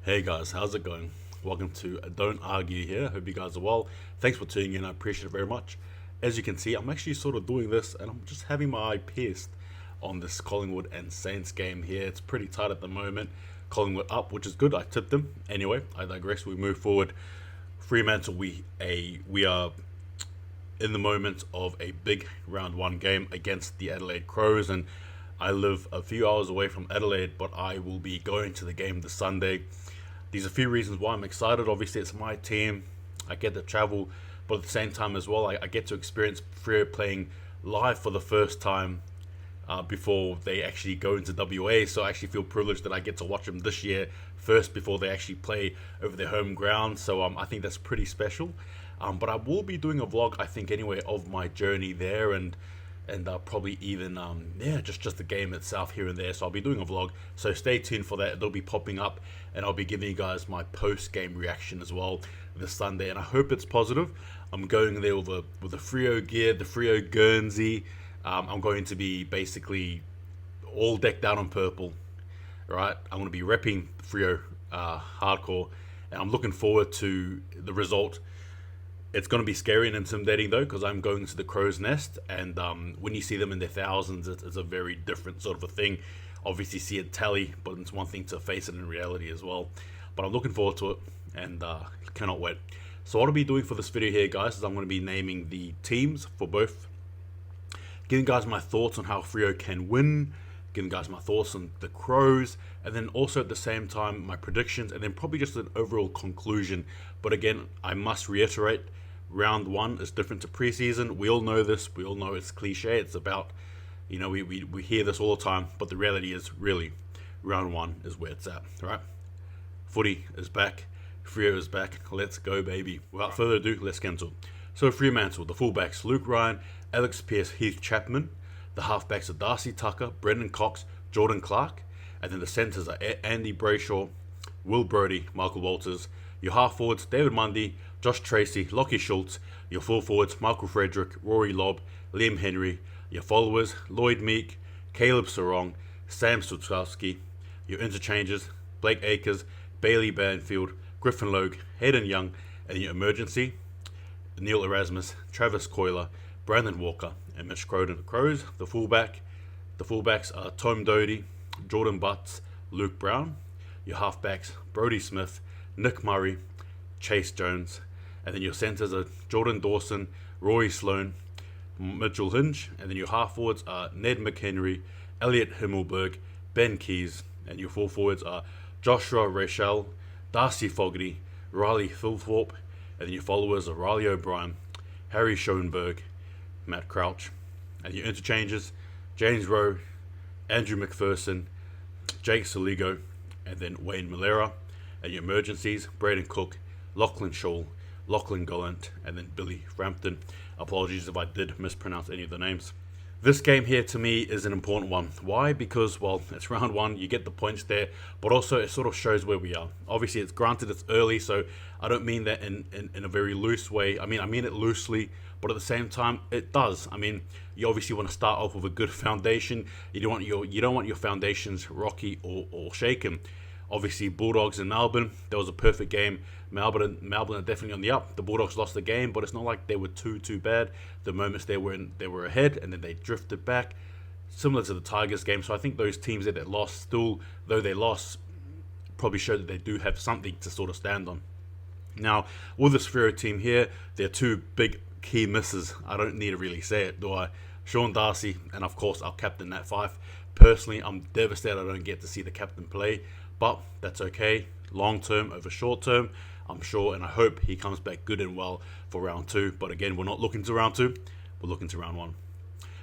Hey guys, how's it going? Welcome to Don't Argue here. Hope you guys are well. Thanks for tuning in. I appreciate it very much. As you can see, I'm actually sort of doing this and I'm just having my eye pierced on this Collingwood and Saints game here. It's pretty tight at the moment. Collingwood up, which is good. I tipped them. Anyway, I digress. We move forward. Fremantle, we are in the moment of a big round one game against the Adelaide Crows, and I live a few hours away from Adelaide, but I will be going to the game this Sunday. There's a few reasons why I'm excited. Obviously, it's my team. I get to travel, but at the same time as well, I get to experience Freo playing live for the first time before they actually go into WA. So I actually feel privileged that I get to watch them this year first before they actually play over their home ground. So I think that's pretty special. But I will be doing a vlog, I think anyway, of my journey there and probably even just the game itself here and there. So I'll be doing a vlog, so stay tuned for that. It'll be popping up and I'll be giving you guys my post-game reaction as well this Sunday, and I hope it's positive. I'm going there with the Freo gear, the Freo Guernsey. I'm going to be basically all decked out in purple, right? I'm going to be repping Freo hardcore, and I'm looking forward to the result. It's going to be scary and intimidating though, because I'm going to the Crow's Nest, and when you see them in their thousands, it's a very different sort of a thing. Obviously, see it tally, but it's one thing to face it in reality as well. But I'm looking forward to it, and cannot wait. So what I'll be doing for this video here, guys, is I'm going to be naming the teams for both, giving guys my thoughts on how Freo can win, giving guys my thoughts on the Crows, and then also at the same time my predictions, and then probably just an overall conclusion. But again, I must reiterate, round one is different to preseason. We all know this. We all know it's cliche. It's about, we hear this all the time, but the reality is really round one is where it's at, right? Footy is back. Freo is back. Let's go, baby. Without further ado, let's get into it. So Fremantle, the fullbacks, Luke Ryan, Alex Pearce, Heath Chapman. The halfbacks are Darcy Tucker, Brendan Cox, Jordan Clark. And then the centres are Andy Brayshaw, Will Brodie, Michael Walters. Your half forwards, David Mundy, Josh Tracy, Lockie Schultz. Your full forwards, Michael Frederick, Rory Lobb, Liam Henry. Your followers, Lloyd Meek, Caleb Sarong, Sam Sutkowski. Your interchanges, Blake Acres, Bailey Banfield, Griffin Logue, Hayden Young. And your emergency, Neil Erasmus, Travis Coyler, Brandon Walker, and Mitch Croden. The Crows, the fullbacks are Tom Doty, Jordan Butts, Luke Brown. Your halfbacks, Brodie Smith, Nick Murray, Chase Jones. And then your centres are Jordan Dawson, Rory Sloane, Mitchell Hinge. And then your half forwards are Ned McHenry, Elliot Himmelberg, Ben Keys. And your full forwards are Joshua Rachel, Darcy Fogarty, Riley Philthorpe. And then your followers are Riley O'Brien, Harry Schoenberg, Matt Crouch. And your interchanges, James Rowe, Andrew McPherson, Jake Saligo, and then Wayne Malera. And your emergencies, Braden Cook, Lachlan Shaw, Lachlan Gollant, and then Billy Frampton. Apologies if I did mispronounce any of the names. This game here to me is an important one. Why? Because, well, it's round one, you get the points there, but also it sort of shows where we are. Obviously, it's granted it's early, so I don't mean that in a very loose way. I mean it loosely, but at the same time, it does. You obviously want to start off with a good foundation. You don't want your foundations rocky or shaken. Obviously, Bulldogs in Melbourne, that was a perfect game. Melbourne are definitely on the up. The Bulldogs lost the game, but it's not like they were too bad. The moments they were ahead, and then they drifted back, similar to the Tigers game. So I think those teams that lost, still, though they lost, probably showed that they do have something to sort of stand on. Now, with this Freo team here, there are two big key misses. I don't need to really say it, do I? Sean Darcy, and of course our captain, Nat Fyfe. Personally, I'm devastated I don't get to see the captain play, but that's okay. Long term over short term, I'm sure, and I hope he comes back good and well for round two. But again, we're not looking to round two, we're looking to round one.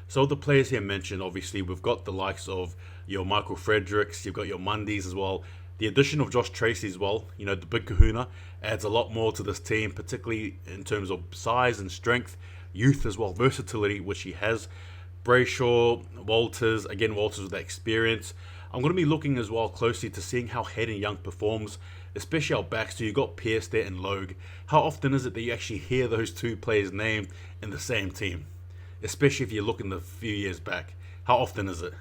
So the players here mentioned, obviously, we've got the likes of your Michael Fredericks, you've got your Mundys as well. The addition of Josh Tracy as well, the big kahuna, adds a lot more to this team, particularly in terms of size and strength, youth as well, versatility, which he has. Brayshaw, Walters, again, Walters with that experience. I'm going to be looking as well closely to seeing how Hayden Young performs, especially our backs. So you got Pearce there and Logue. How often is it that you actually hear those two players named in the same team? Especially if you look in the few years back. How often is it?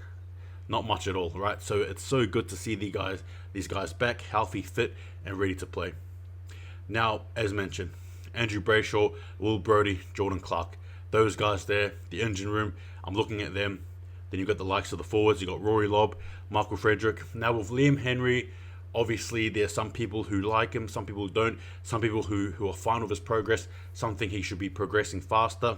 Not much at all, right? So it's so good to see these guys back, healthy, fit, and ready to play. Now, as mentioned, Andrew Brayshaw, Will Brodie, Jordan Clark, those guys there, the engine room, I'm looking at them. Then you've got the likes of the forwards, you've got Rory Lobb, Michael Frederick. Now with Liam Henry, obviously there's some people who like him, some people who don't, some people who are fine with his progress, some think he should be progressing faster.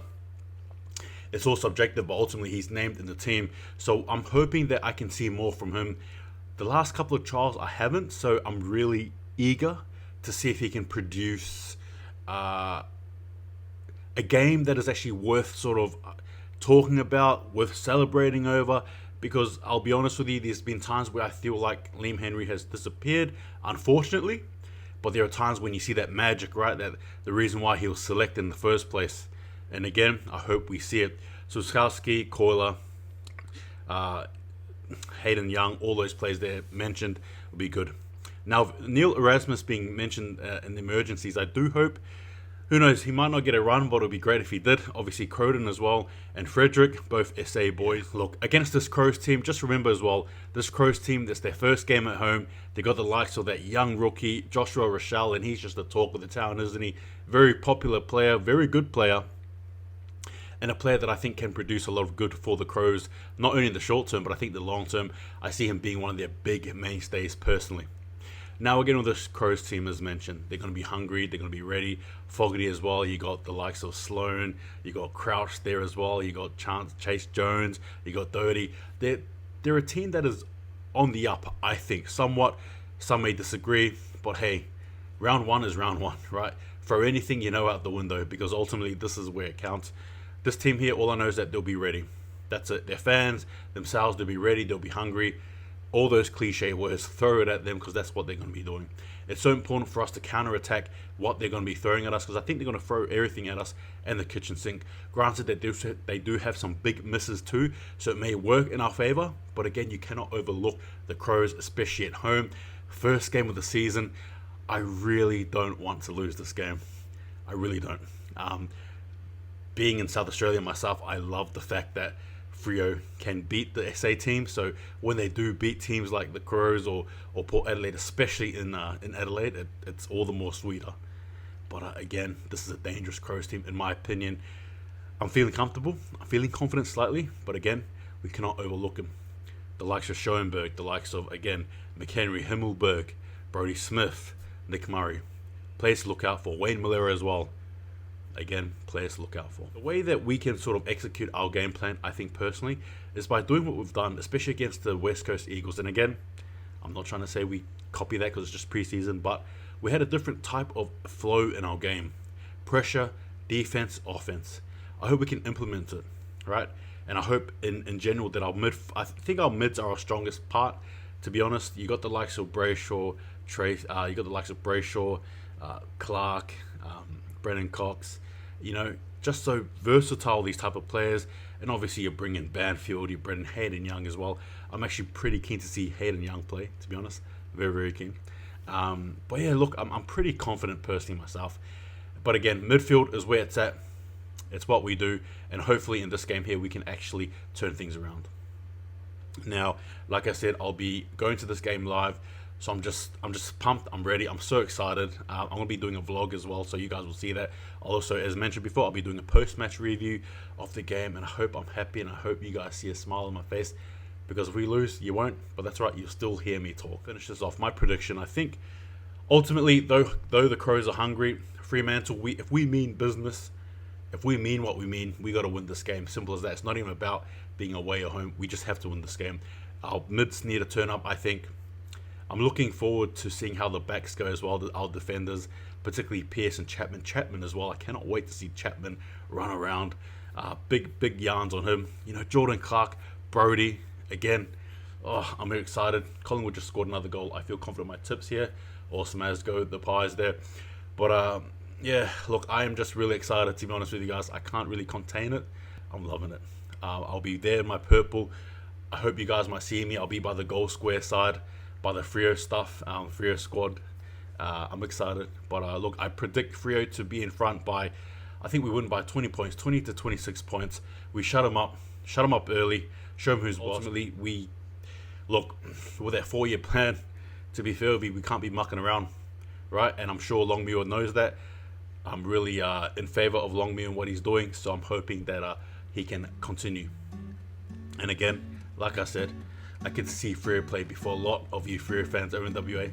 It's all subjective, but ultimately he's named in the team. So I'm hoping that I can see more from him. The last couple of trials I haven't, so I'm really eager to see if he can produce a game that is actually worth sort of talking about, worth celebrating over. Because I'll be honest with you, there's been times where I feel like Liam Henry has disappeared, unfortunately. But there are times when you see that magic, right? That the reason why he was selected in the first place. And again, I hope we see it. Suskowski, Coiler, Hayden Young, all those players there mentioned will be good. Now, Neil Erasmus being mentioned in the emergencies, I do hope, who knows, he might not get a run, but it would be great if he did. Obviously, Croden as well, and Frederick, both SA boys. Look, against this Crows team, just remember as well, this Crows team, that's their first game at home. They got the likes of that young rookie, Joshua Rochelle, and he's just the talk of the town, isn't he? Very popular player, very good player, and a player that I think can produce a lot of good for the Crows, not only in the short term, but I think the long term. I see him being one of their big mainstays personally. Now again with this Crows team, as mentioned, they're going to be hungry, they're going to be ready. Fogarty as well, you got the likes of Sloan, you got Crouch there as well, you got Chase Jones, you got Doherty. They're a team that is on the up, I think, somewhat. Some may disagree, but hey, round one is round one, right? Throw anything you know out the window, because ultimately this is where it counts. This team here, all I know is that they'll be ready. That's it. Their fans themselves, they'll be ready, they'll be hungry. All those cliche words, throw it at them, because that's what they're going to be doing. It's so important for us to counter-attack what they're going to be throwing at us, because I think they're going to throw everything at us and the kitchen sink. Granted that they do have some big misses too, so it may work in our favour, but again, you cannot overlook the Crows, especially at home. First game of the season, I really don't want to lose this game. I really don't. Being in South Australia myself, I love the fact that Freo can beat the SA team. So when they do beat teams like the Crows or Port Adelaide, especially in Adelaide, it's all the more sweeter. But again, this is a dangerous Crows team, in my opinion. I'm feeling comfortable. I'm feeling confident slightly. But again, we cannot overlook them. The likes of Schoenberg, the likes of, again, McHenry, Himmelberg, Brodie Smith, Nick Murray. Players to look out for. Wayne Malera as well. Again, players to look out for. The way that we can sort of execute our game plan, I think personally, is by doing what we've done, especially against the West Coast Eagles. And again, I'm not trying to say we copy that because it's just preseason, but we had a different type of flow in our game. Pressure, defense, offense. I hope we can implement it, right? And I hope in general that I think our mids are our strongest part, to be honest. You got the likes of Brayshaw, you got the likes of Brayshaw, Clark, Brennan Cox, just so versatile, these type of players. And obviously you bring in Banfield, you bring in Hayden Young as well. I'm actually pretty keen to see Hayden Young play, to be honest. Very, very keen. But yeah, look, I'm pretty confident personally myself. But again, midfield is where it's at. It's what we do. And hopefully in this game here, we can actually turn things around. Now, like I said, I'll be going to this game live. So I'm just pumped. I'm ready. I'm so excited. I'm going to be doing a vlog as well, so you guys will see that. Also, as mentioned before, I'll be doing a post-match review of the game, and I hope I'm happy, and I hope you guys see a smile on my face, because if we lose, you won't, but that's right, you'll still hear me talk. Finish this off. My prediction, I think, ultimately, though the Crows are hungry, Fremantle, if we mean business, if we mean what we mean, we got to win this game. Simple as that. It's not even about being away or home. We just have to win this game. Our mids need to turn up, I think. I'm looking forward to seeing how the backs go as well, our defenders, particularly Pearce and Chapman. Chapman as well. I cannot wait to see Chapman run around. Big yarns on him. Jordan Clark, Brodie, again. Oh, I'm very excited. Collingwood just scored another goal. I feel confident in my tips here. Awesome as go, the Pies there. But yeah, look, I am just really excited, to be honest with you guys. I can't really contain it. I'm loving it. I'll be there in my purple. I hope you guys might see me. I'll be by the goal square side, by the Freo stuff, Freo squad. I'm excited. But look, I predict Freo to be in front by, I think we win by 20 points, 20 to 26 points. We shut them up early, show them who's boss. Ultimately, look, with that 4-year plan, to be fair with you, we can't be mucking around, right? And I'm sure Longmuir knows that. I'm really in favour of Longmuir and what he's doing, so I'm hoping that he can continue. And again, like I said, I can see Freo play before a lot of you Freo fans over in WA.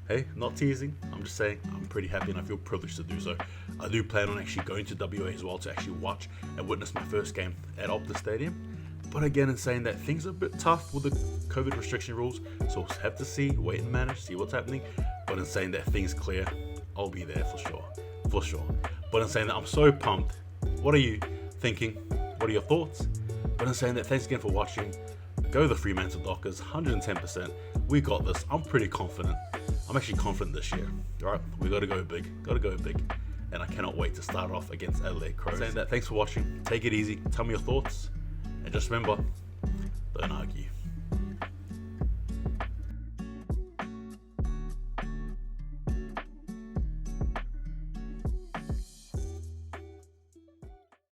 Hey, not teasing, I'm just saying I'm pretty happy and I feel privileged to do so. I do plan on actually going to WA as well to actually watch and witness my first game at Optus Stadium. But again, in saying that, things are a bit tough with the COVID restriction rules, so we'll have to see, wait and manage, see what's happening. But in saying that things clear, I'll be there for sure. But in saying that, I'm so pumped. What are you thinking? What are your thoughts? But in saying that, thanks again for watching. Go the Fremantle Dockers, 110%. We got this. I'm pretty confident. I'm actually confident this year. All right, we got to go big. And I cannot wait to start off against Adelaide Crows. Saying that, thanks for watching. Take it easy. Tell me your thoughts. And just remember,